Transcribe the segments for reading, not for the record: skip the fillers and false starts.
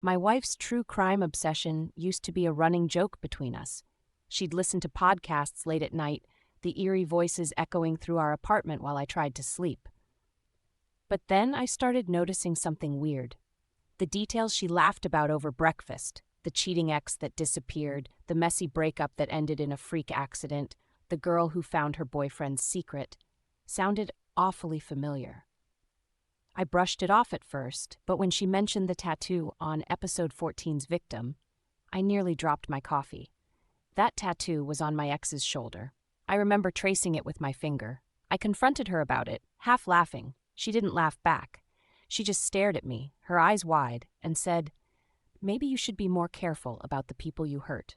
My wife's true crime obsession used to be a running joke between us. She'd listen to podcasts late at night, the eerie voices echoing through our apartment while I tried to sleep. But then I started noticing something weird. The details she laughed about over breakfast, the cheating ex that disappeared, the messy breakup that ended in a freak accident, the girl who found her boyfriend's secret, sounded awfully familiar. I brushed it off at first, but when she mentioned the tattoo on episode 14's victim, I nearly dropped my coffee. That tattoo was on my ex's shoulder. I remember tracing it with my finger. I confronted her about it, half laughing. She didn't laugh back. She just stared at me, her eyes wide, and said, "Maybe you should be more careful about the people you hurt."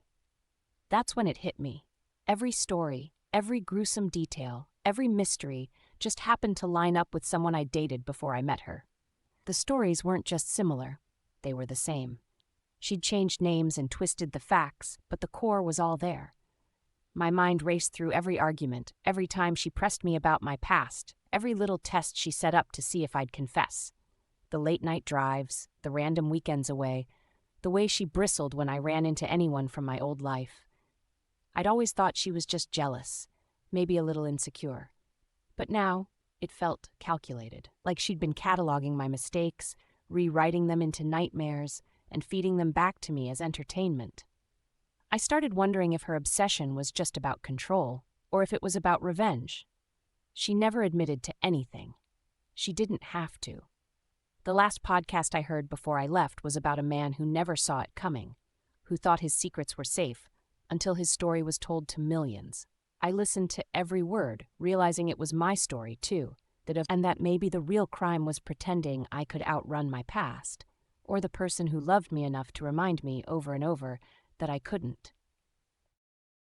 That's when it hit me. Every story, every gruesome detail, every mystery just happened to line up with someone I dated before I met her. The stories weren't just similar, they were the same. She'd changed names and twisted the facts, but the core was all there. My mind raced through every argument, every time she pressed me about my past, every little test she set up to see if I'd confess. The late-night drives, the random weekends away, the way she bristled when I ran into anyone from my old life. I'd always thought she was just jealous, maybe a little insecure. But now, it felt calculated, like she'd been cataloging my mistakes, rewriting them into nightmares, and feeding them back to me as entertainment. I started wondering if her obsession was just about control, or if it was about revenge. She never admitted to anything. She didn't have to. The last podcast I heard before I left was about a man who never saw it coming, who thought his secrets were safe, until his story was told to millions. I listened to every word, realizing it was my story, too, and that maybe the real crime was pretending I could outrun my past, or the person who loved me enough to remind me over and over that I couldn't.